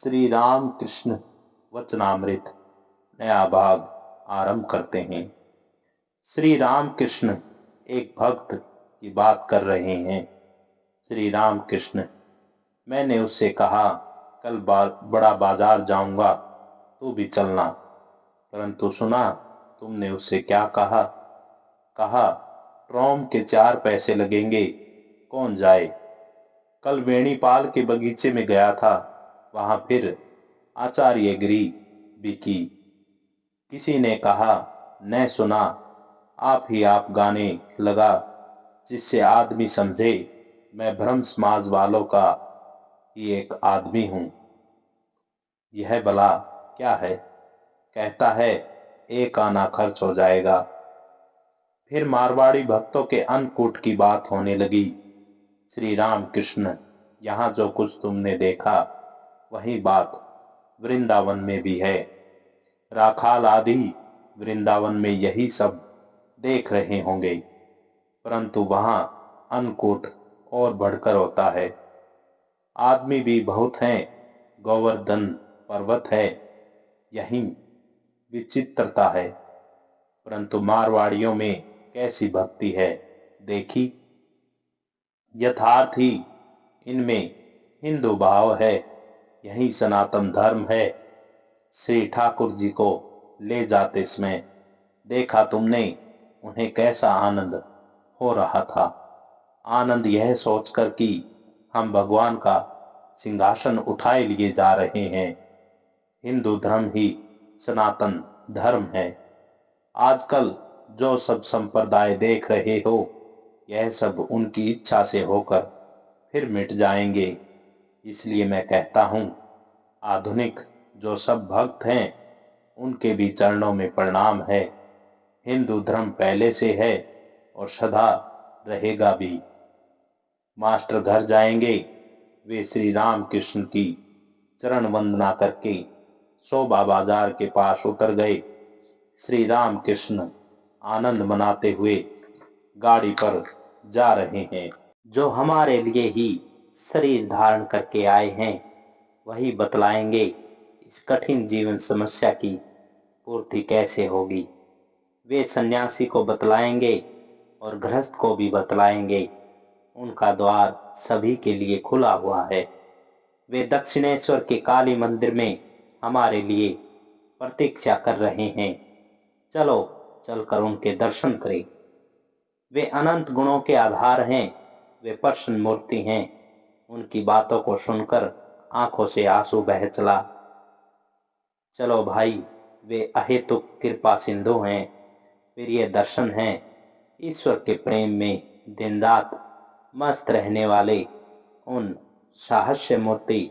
श्री राम कृष्ण वचनामृत नया भाग आरंभ करते हैं। श्री राम कृष्ण एक भक्त की बात कर रहे हैं। श्री राम कृष्ण, मैंने उससे कहा कल बड़ा बाजार जाऊंगा, तू भी चलना। परंतु सुना तुमने उससे क्या कहा? कहा ट्रोम के 4 पैसे लगेंगे, कौन जाए। कल वेणीपाल के बगीचे में गया था, वहां फिर आचार्यगिरी भी की। किसी ने कहा न सुना, आप गाने लगा, जिससे आदमी समझे मैं ब्रह्म समाज वालों का ही एक आदमी हूं। यह भला क्या है? कहता है 1 आना खर्च हो जाएगा। फिर मारवाड़ी भक्तों के अन्नकूट की बात होने लगी। श्री राम कृष्ण, यहाँ जो कुछ तुमने देखा वही बात वृंदावन में भी है। राखाल आदि वृंदावन में यही सब देख रहे होंगे, परंतु वहां अन्नकूट और बढ़कर होता है। आदमी भी बहुत हैं, गोवर्धन पर्वत है, यही विचित्रता है। परंतु मारवाड़ियों में कैसी भक्ति है देखी। यथार्थ ही इनमें हिंदू भाव है, यही सनातन धर्म है। श्री ठाकुर जी को ले जाते समय देखा तुमने उन्हें कैसा आनंद हो रहा था। आनंद यह सोचकर कि हम भगवान का सिंहासन उठाए लिए जा रहे हैं। हिंदू धर्म ही सनातन धर्म है। आजकल जो सब संप्रदाय देख रहे हो, यह सब उनकी इच्छा से होकर फिर मिट जाएंगे। इसलिए मैं कहता हूं, आधुनिक जो सब भक्त हैं उनके भी चरणों में प्रणाम है। हिंदू धर्म पहले से है और सदा रहेगा भी। मास्टर घर जाएंगे, वे श्री राम कृष्ण की चरण वंदना करके शोभा बाजार के पास उतर गए। श्री राम कृष्ण आनंद मनाते हुए गाड़ी पर जा रहे हैं। जो हमारे लिए ही शरीर धारण करके आए हैं, वही बतलाएंगे इस कठिन जीवन समस्या की पूर्ति कैसे होगी। वे सन्यासी को बतलाएंगे और गृहस्थ को भी बतलाएंगे। उनका द्वार सभी के लिए खुला हुआ है। वे दक्षिणेश्वर के काली मंदिर में हमारे लिए प्रतीक्षा कर रहे हैं। चलो चलकर उनके दर्शन करें। वे अनंत गुणों के आधार हैं, वे प्रसन्न मूर्ति हैं। उनकी बातों को सुनकर आंखों से आंसू बह चला। चलो भाई, वे अहेतुक कृपा सिंधु हैं। फिर ये दर्शन हैं ईश्वर के प्रेम में दिन रात मस्त रहने वाले उन साहस्य मूर्ति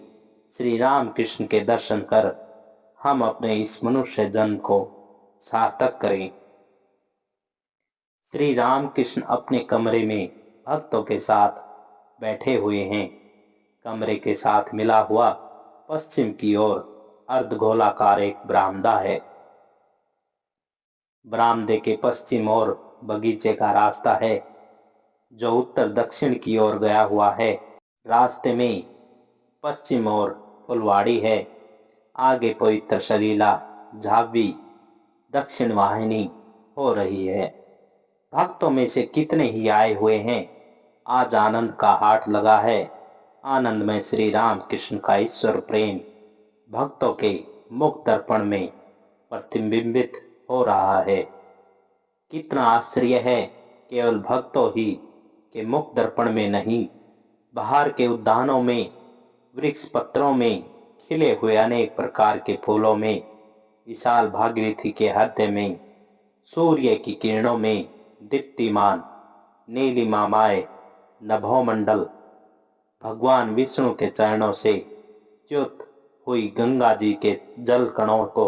श्री राम कृष्ण के दर्शन कर हम अपने इस मनुष्य जन्म को सार्थक करें। श्री राम कृष्ण अपने कमरे में भक्तों के साथ बैठे हुए हैं। कमरे के साथ मिला हुआ पश्चिम की ओर अर्धगोलाकार एक बरामदा है। बरामदे के पश्चिम ओर बगीचे का रास्ता है, जो उत्तर दक्षिण की ओर गया हुआ है। रास्ते में पश्चिम ओर फुलवाड़ी है, आगे पवित्र सलीला झावी दक्षिण वाहिनी हो रही है। भक्तों में से कितने ही आए हुए हैं। आज आनंद का हाट लगा है। आनंद में श्री राम कृष्ण का ईश्वर प्रेम भक्तों के मुख दर्पण में प्रतिबिंबित हो रहा है। कितना आश्चर्य है, केवल भक्तों ही के मुख दर्पण में नहीं, बाहर के उद्यानों में, वृक्ष पत्रों में, खिले हुए अनेक प्रकार के फूलों में, विशाल भागीरथी के हृदय में, सूर्य की किरणों में दीप्तिमान नीलिमामय नभोमंडल, भगवान विष्णु के चरणों से च्युत हुई गंगा जी के जल कणों को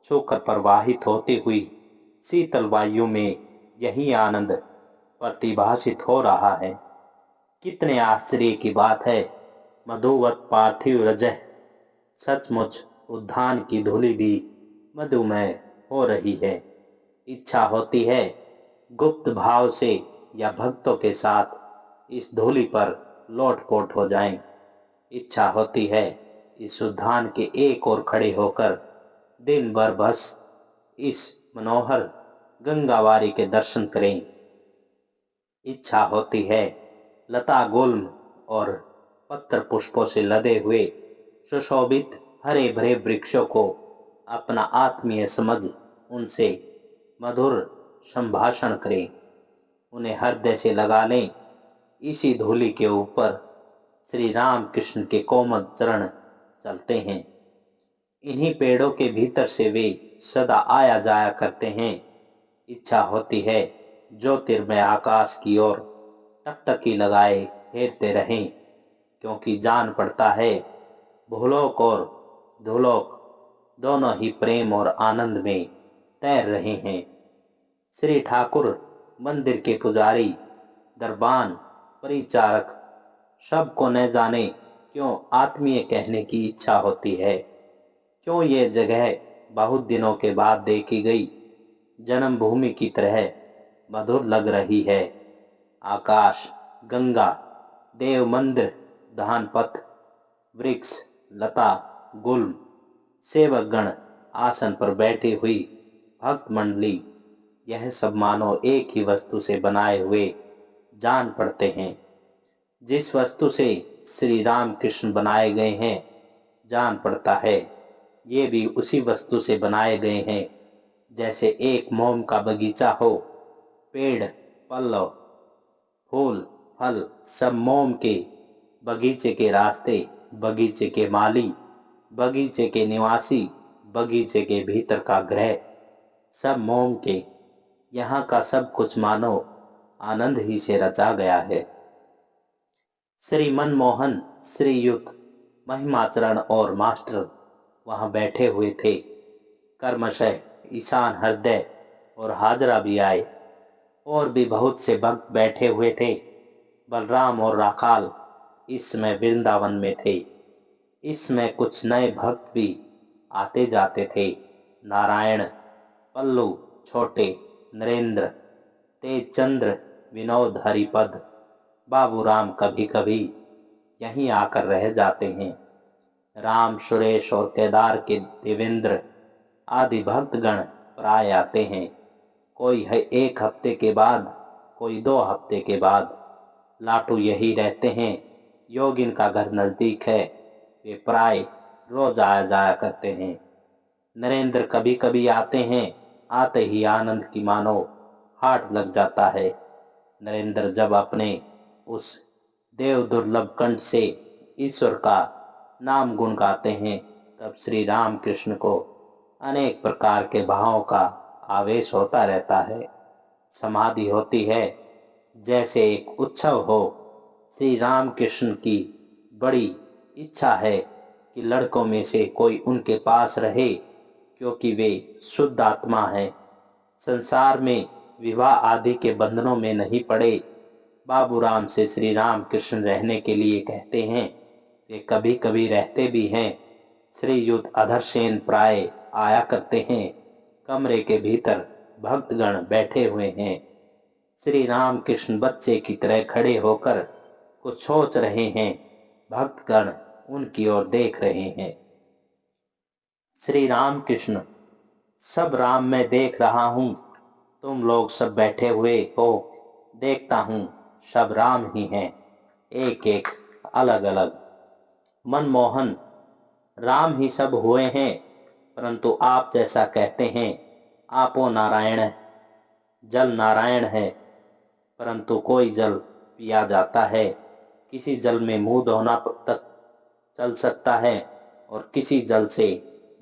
छूकर प्रवाहित होती हुई शीतल वायु में यही आनंद प्रतिभाषित हो रहा है। कितने आश्चर्य की बात है। मधुवत पार्थिव रजह, सचमुच उद्यान की धूलि भी मधुमय हो रही है। इच्छा होती है गुप्त भाव से या भक्तों के साथ इस धूलि पर लोटपोट हो जाएं। इच्छा होती है इस उद्यान के एक ओर खड़े होकर दिन भर बस इस मनोहर गंगावारी के दर्शन करें। इच्छा होती है लता गुल्म और पत्र पुष्पों से लदे हुए सुशोभित हरे भरे वृक्षों को अपना आत्मीय समझ उनसे मधुर संभाषण करें, उन्हें हृदय से लगा लें। इसी धूलि के ऊपर श्री राम कृष्ण के कोमल चरण चलते हैं। इन्हीं पेड़ों के भीतर से वे सदा आया जाया करते हैं। इच्छा होती है ज्योतिर्मय आकाश की ओर टकटकी लगाए फेरते रहें, क्योंकि जान पड़ता है भूलोक और धूलोक दोनों ही प्रेम और आनंद में तैर रहे हैं। श्री ठाकुर मंदिर के पुजारी, दरबान, परिचारक सबको न जाने क्यों आत्मीय कहने की इच्छा होती है। क्यों ये जगह बहुत दिनों के बाद देखी गई जन्मभूमि की तरह मधुर लग रही है। आकाश, गंगा, देव मंदिर, दान पथ, वृक्ष, लता, गुल्म, सेवकगण, आसन पर बैठी हुई भक्त मंडली, यह सब मानो एक ही वस्तु से बनाए हुए जान पड़ते हैं। जिस वस्तु से श्री राम कृष्ण बनाए गए हैं जान पड़ता है ये भी उसी वस्तु से बनाए गए हैं। जैसे एक मोम का बगीचा हो, पेड़, पल्लव, फूल, फल सब मोम के, बगीचे के रास्ते, बगीचे के माली, बगीचे के निवासी, बगीचे के भीतर का ग्रह सब मोम के। यहाँ का सब कुछ मानो आनंद ही से रचा गया है। श्री मनमोहन, श्रीयुत महिमाचरण और मास्टर वहां बैठे हुए थे। कर्मशः ईशान हृदय और हाजरा भी आए। और भी बहुत से भक्त बैठे हुए थे। बलराम और राखाल इस समय वृंदावन में थे। इसमें कुछ नए भक्त भी आते जाते थे। नारायण, पल्लू, छोटे, नरेंद्र, तेजचंद्र, विनोद, हरिपद, बाबूराम कभी कभी यहीं आकर रह जाते हैं। राम, सुरेश और केदार के देवेंद्र आदि भक्तगण प्राय आते हैं। कोई है 1 हफ्ते के बाद, कोई 2 हफ्ते के बाद। लाटू यही रहते हैं। योगिन का घर नजदीक है, वे प्राय रोज आया जाया करते हैं। नरेंद्र कभी कभी आते हैं। आते ही आनंद की मानो हाट लग जाता है। नरेंद्र जब अपने उस देव दुर्लभ कंठ से ईश्वर का नाम गुण गाते हैं तब श्री राम कृष्ण को अनेक प्रकार के भावों का आवेश होता रहता है। समाधि होती है जैसे एक उत्सव हो। श्री राम कृष्ण की बड़ी इच्छा है कि लड़कों में से कोई उनके पास रहे, क्योंकि वे शुद्ध आत्मा हैं, संसार में विवाह आदि के बंधनों में नहीं पड़े। बाबूराम से श्री राम कृष्ण रहने के लिए कहते हैं। वे कभी कभी रहते भी हैं। श्रीयुत अधरसेन प्राय आया करते हैं। कमरे के भीतर भक्तगण बैठे हुए हैं। श्री राम कृष्ण बच्चे की तरह खड़े होकर कुछ सोच रहे हैं। भक्तगण उनकी ओर देख रहे हैं। श्री राम कृष्ण, सब राम मैं देख रहा हूँ, तुम लोग सब बैठे हुए हो, देखता हूँ सब राम ही हैं, एक एक अलग अलग। मनमोहन, राम ही सब हुए हैं, परंतु आप जैसा कहते हैं आपो नारायण है। जल नारायण है, परंतु कोई जल पिया जाता है, किसी जल में मुंह धोना तक चल सकता है और किसी जल से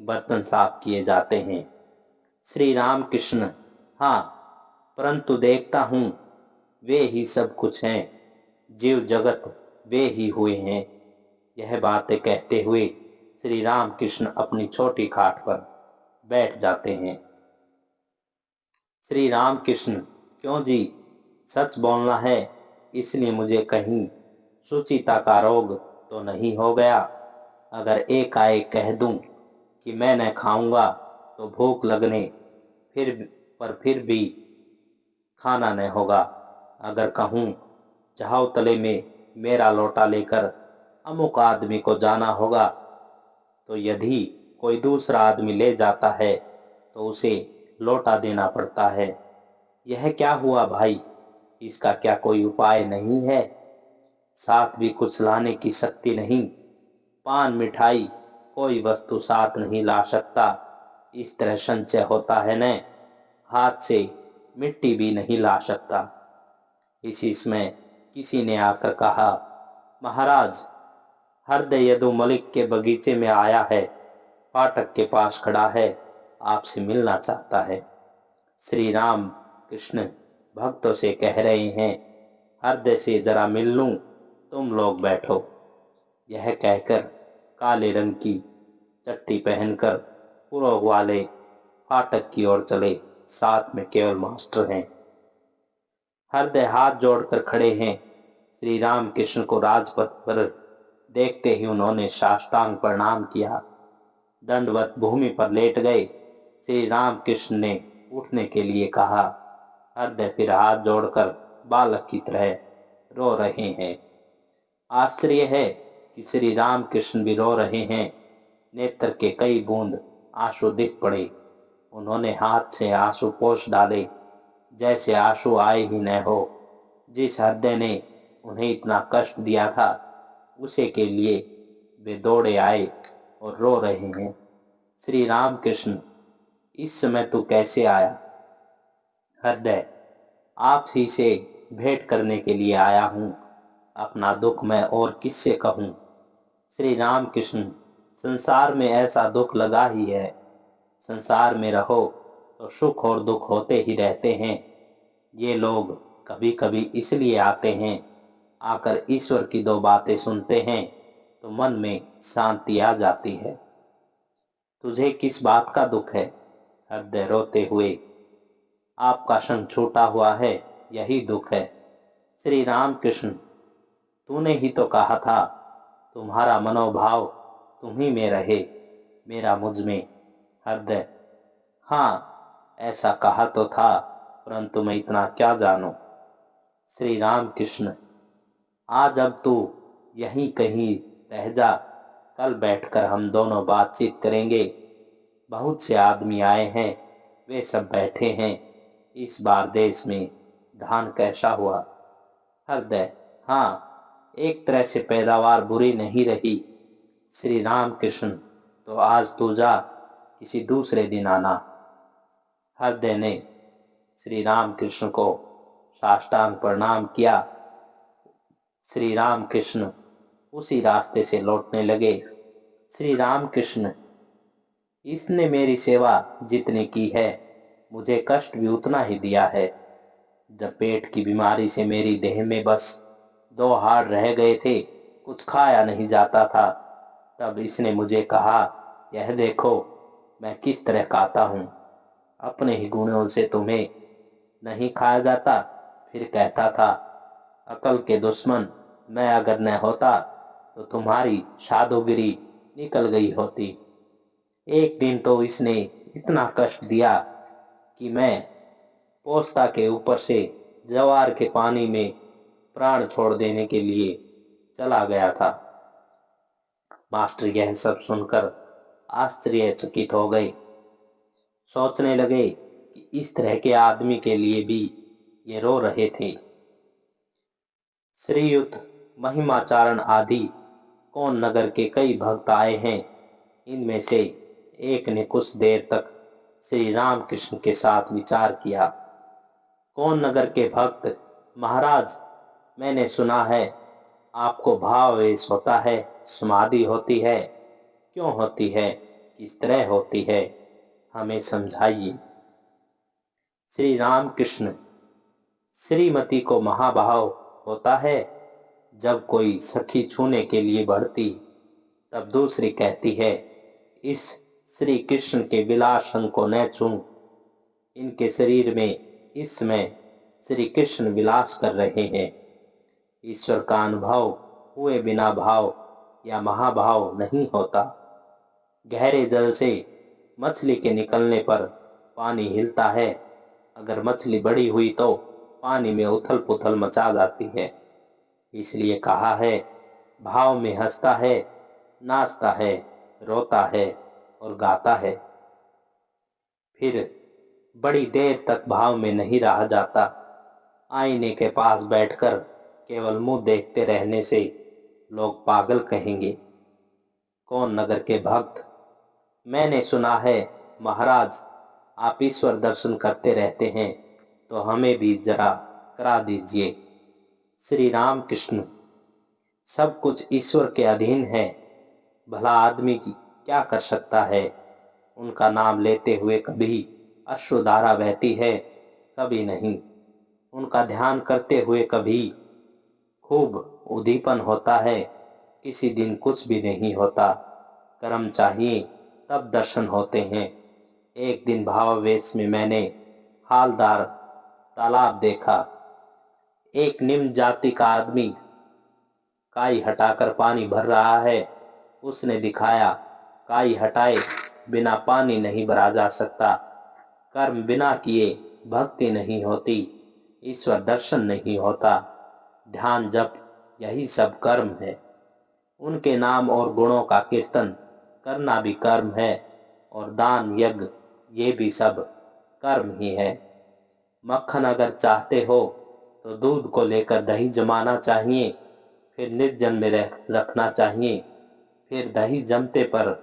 बर्तन साफ किए जाते हैं। श्री राम कृष्ण, हाँ, परंतु देखता हूँ वे ही सब कुछ हैं, जीव जगत वे ही हुए हैं। यह बातें कहते हुए श्री राम कृष्ण अपनी छोटी खाट पर बैठ जाते हैं। श्री राम कृष्ण, क्यों जी, सच बोलना है, इसलिए मुझे कहीं सुचिता का रोग तो नहीं हो गया? अगर एकाएक कह दूं कि मैं न खाऊंगा तो भूख लगने फिर भी खाना न होगा। अगर कहूं जाओ तले में मेरा लोटा लेकर अमुक आदमी को जाना होगा तो यदि कोई दूसरा आदमी ले जाता है तो उसे लौटा देना पड़ता है। यह क्या हुआ भाई, इसका क्या कोई उपाय नहीं है? साथ भी कुछ लाने की शक्ति नहीं, पान मिठाई कोई वस्तु साथ नहीं ला सकता, इस तरह संचय होता है न, हाथ से मिट्टी भी नहीं ला सकता। इसी समय किसी ने आकर कहा, महाराज, हरदय यदु मलिक के बगीचे में आया है, फाटक के पास खड़ा है, आपसे मिलना चाहता है। श्री राम कृष्ण भक्तों से कह रहे हैं, हृदय से जरा मिल लूं, तुम लोग बैठो। यह कहकर काले रंग की चट्टी पहनकर पुरोग वाले फाटक की ओर चले। साथ में केवल मास्टर हैं। हृदय हाथ जोड़कर खड़े हैं। श्री राम कृष्ण को राजपथ पर देखते ही उन्होंने साष्टांग प्रणाम किया, दंडवत भूमि पर लेट गए। श्री राम कृष्ण ने उठने के लिए कहा। हृदय फिर हाथ जोड़कर बालक की तरह रो रहे हैं। आश्चर्य है कि श्री राम कृष्ण भी रो रहे हैं। नेत्र के कई बूंद आंसू दिख पड़े। उन्होंने हाथ से आंसू पोंछ डाले, जैसे आंसू आए ही न हो। जिस हृदय ने उन्हें इतना कष्ट दिया था, उसे के लिए वे दौड़े आए और रो रहे हैं। श्री राम कृष्ण, इस समय तू कैसे आया? हृदय, आप ही से भेंट करने के लिए आया हूँ। अपना दुख मैं और किससे कहूँ? श्री राम कृष्ण, संसार में ऐसा दुख लगा ही है। संसार में रहो तो सुख और दुख होते ही रहते हैं। ये लोग कभी कभी इसलिए आते हैं, आकर ईश्वर की दो बातें सुनते हैं तो मन में शांति आ जाती है। तुझे किस बात का दुख है? हृदय रोते हुए, आपका संग छूटा हुआ है, यही दुख है। श्री राम कृष्ण, तूने ही तो कहा था, तुम्हारा मनोभाव तुम ही में रहे, मेरा मुझ में। हृदय, हाँ, ऐसा कहा तो था, परंतु मैं इतना क्या जानूं। श्री राम कृष्ण, आज अब तू यहीं कहीं रह जा, कल बैठकर हम दोनों बातचीत करेंगे। बहुत से आदमी आए हैं, वे सब बैठे हैं। इस बार देश में धान कैसा हुआ? हृदय, हाँ, एक तरह से पैदावार बुरी नहीं रही। श्री राम कृष्ण, तो आज तू जा, किसी दूसरे दिन आना। हृदय ने श्री राम कृष्ण को साष्टांग प्रणाम किया। श्री राम कृष्ण उसी रास्ते से लौटने लगे। श्री राम कृष्ण, इसने मेरी सेवा जितनी की है, मुझे कष्ट भी उतना ही दिया है। जब पेट की बीमारी से मेरी देह में बस 2 हाड़ रह गए थे, कुछ खाया नहीं जाता था, तब इसने मुझे कहा, यह देखो मैं किस तरह खाता हूँ। अपने ही गुणों से तुम्हें नहीं खाया जाता। फिर कहता था, अकल के दुश्मन, मैं अगर न होता तो तुम्हारी साधुगिरी निकल गई होती। एक दिन तो इसने इतना कष्ट दिया कि मैं पोस्ता के ऊपर से जवार के पानी में प्राण छोड़ देने के लिए चला गया था। मास्टर यह सब सुनकर आश्चर्यचकित हो गए। सोचने लगे कि इस तरह के आदमी के लिए भी ये रो रहे थे। श्रीयुत महिमाचारण आदि कौन नगर के कई भक्त आए हैं। इनमें से एक ने कुछ देर तक श्री राम कृष्ण के साथ विचार किया। कौन नगर के भक्त, महाराज, मैंने सुना है आपको भावावेश होता है, समाधि होती है। क्यों होती है, किस तरह होती है, हमें समझाइए। श्री राम कृष्ण, श्रीमती को महाभाव होता है। जब कोई सखी छूने के लिए बढ़ती, तब दूसरी कहती है, इस श्री कृष्ण के विलास अंग को न छू। इनके शरीर में इस समय श्री कृष्ण विलास कर रहे हैं। ईश्वर का अनुभव हुए बिना भाव या महाभाव नहीं होता। गहरे जल से मछली के निकलने पर पानी हिलता है। अगर मछली बड़ी हुई तो पानी में उथल पुथल मचा जाती है। इसलिए कहा है, भाव में हंसता है, नाचता है, रोता है और गाता है। फिर बड़ी देर तक भाव में नहीं रहा जाता। आईने के पास बैठकर केवल मुंह देखते रहने से लोग पागल कहेंगे। कौन नगर के भक्त? मैंने सुना है महाराज आप ईश्वर दर्शन करते रहते हैं, तो हमें भी जरा करा दीजिए। श्री राम कृष्ण, सब कुछ ईश्वर के अधीन है। भला आदमी की क्या कर सकता है? उनका नाम लेते हुए कभी अश्रुधारा बहती है, कभी नहीं। उनका ध्यान करते हुए कभी खूब उद्दीपन होता है, किसी दिन कुछ भी नहीं होता। कर्म चाहिए तब दर्शन होते हैं। एक दिन भावावेश में मैंने हालदार तालाब देखा। एक निम्न जाति का आदमी काई हटाकर पानी भर रहा है। उसने दिखाया काई हटाए बिना पानी नहीं भरा जा सकता। कर्म बिना किए भक्ति नहीं होती, ईश्वर दर्शन नहीं होता। ध्यान जप यही सब कर्म है। उनके नाम और गुणों का कीर्तन करना भी कर्म है, और दान यज्ञ ये भी सब कर्म ही है। मक्खन अगर चाहते हो तो दूध को लेकर दही जमाना चाहिए, फिर निर्जन में रखना चाहिए, फिर दही जमते पर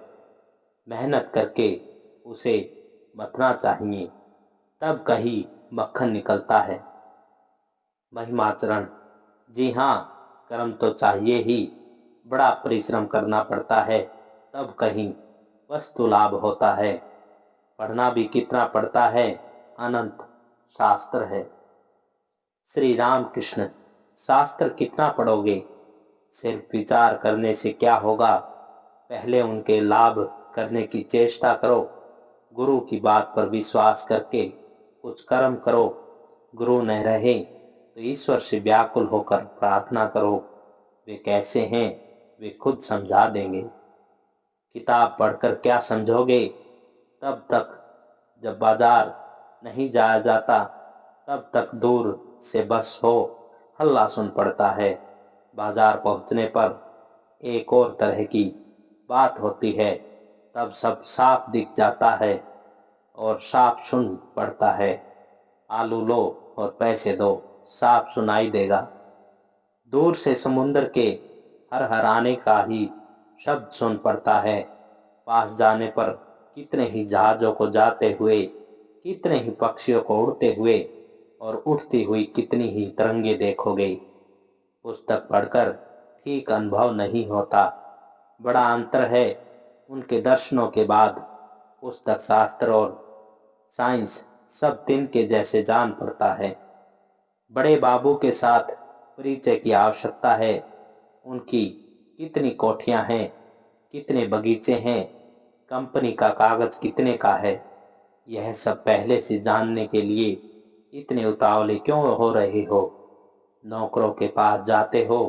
मेहनत करके उसे मथना चाहिए, तब कहीं मक्खन निकलता है। महिमाचरण, जी हाँ, कर्म तो चाहिए ही, बड़ा परिश्रम करना पड़ता है, तब कहीं वस्तु लाभ होता है। पढ़ना भी कितना पड़ता है, अनंत शास्त्र है। श्री राम कृष्ण, शास्त्र कितना पढ़ोगे? सिर्फ विचार करने से क्या होगा? पहले उनके लाभ करने की चेष्टा करो। गुरु की बात पर विश्वास करके कुछ कर्म करो। गुरु न रहे तो ईश्वर से व्याकुल होकर प्रार्थना करो। वे कैसे हैं वे खुद समझा देंगे। किताब पढ़कर क्या समझोगे? तब तक जब बाजार नहीं जाया जाता, तब तक दूर से बस हो हल्ला सुन पड़ता है। बाजार पहुंचने पर एक और तरह की बात होती है, तब सब साफ दिख जाता है और साफ सुन पड़ता है। आलू लो और पैसे दो, साफ सुनाई देगा। दूर से समुद्र के हर हर आने का ही शब्द सुन पड़ता है। पास जाने पर कितने ही जहाजों को जाते हुए, कितने ही पक्षियों को उड़ते हुए और उठती हुई कितनी ही तरंगे देखोगे। पुस्तक पढ़कर ठीक अनुभव नहीं होता। बड़ा अंतर है। उनके दर्शनों के बाद पुस्तक, शास्त्र और साइंस सब दिन के जैसे जान पड़ता है। बड़े बाबू के साथ परिचय की आवश्यकता है। उनकी कितनी कोठियां हैं, कितने बगीचे हैं, कंपनी का कागज कितने का है, यह सब पहले से जानने के लिए इतने उतावले क्यों हो रहे हो? नौकरों के पास जाते हो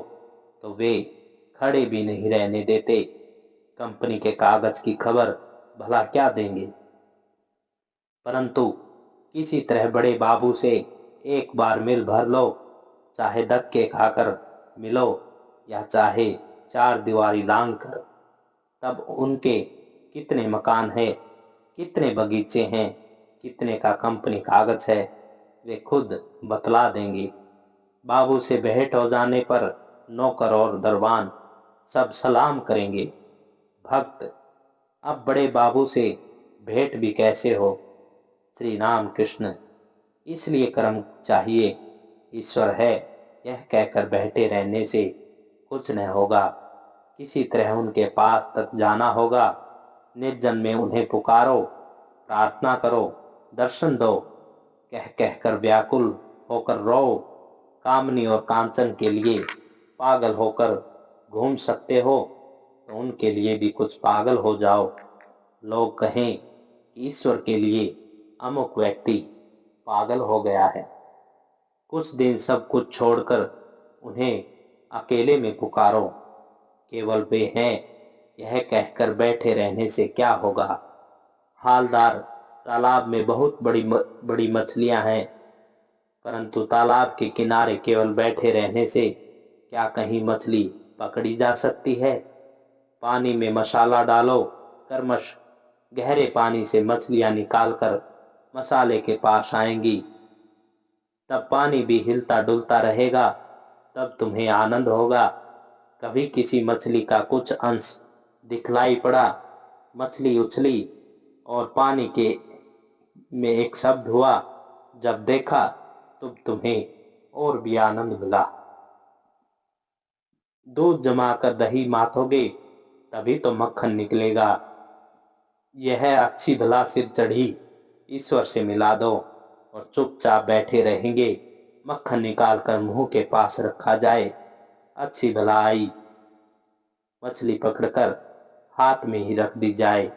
तो वे खड़े भी नहीं रहने देते। कंपनी के कागज की खबर भला क्या देंगे? परंतु किसी तरह बड़े बाबू से एक बार मिल भर लो, चाहे धक्के खाकर मिलो या चाहे चार दीवारी लांघ कर। तब उनके कितने मकान है, कितने बगीचे हैं, कितने का कंपनी कागज है, वे खुद बतला देंगे। बाबू से भेंट हो जाने पर नौकर और दरबान सब सलाम करेंगे। भक्त, अब बड़े बाबू से भेंट भी कैसे हो? श्री राम कृष्ण, इसलिए कर्म चाहिए। ईश्वर है यह कहकर बैठे रहने से कुछ न होगा। किसी तरह उनके पास तक जाना होगा। निर्जन में उन्हें पुकारो, प्रार्थना करो, दर्शन दो। कह कहकर व्याकुल होकर रो। कामनी और कांचन के लिए पागल होकर घूम सकते हो तो उनके लिए भी कुछ पागल हो जाओ। लोग कहें कि ईश्वर के लिए अमुक व्यक्ति पागल हो गया है। कुछ दिन सब कुछ छोड़कर उन्हें अकेले में पुकारो। केवल वे हैं यह कहकर बैठे रहने से क्या होगा? हालदार तालाब में बहुत बड़ी मछलियां हैं, परंतु तालाब के किनारे केवल बैठे रहने से क्या कहीं मछली पकड़ी जा सकती है? पानी में मसाला डालो कर्मश गहरे पानी से मछलियां निकालकर मसाले के पास आएंगी। तब पानी भी हिलता डुलता रहेगा, तब तुम्हें आनंद होगा। कभी किसी मछली का कुछ अंश दिखलाई पड़ा, मछली उछली और पानी के में एक शब्द हुआ। जब देखा तब तुम्हें और भी आनंद मिला। दूध जमाकर दही माथोगे तभी तो मक्खन निकलेगा। यह अच्छी भला सिर चढ़ी ईश्वर से मिला दो और चुपचाप बैठे रहेंगे। मक्खन निकालकर मुंह के पास रखा जाए, अच्छी भला आई मछली पकड़कर हाथ में ही रख दी जाए।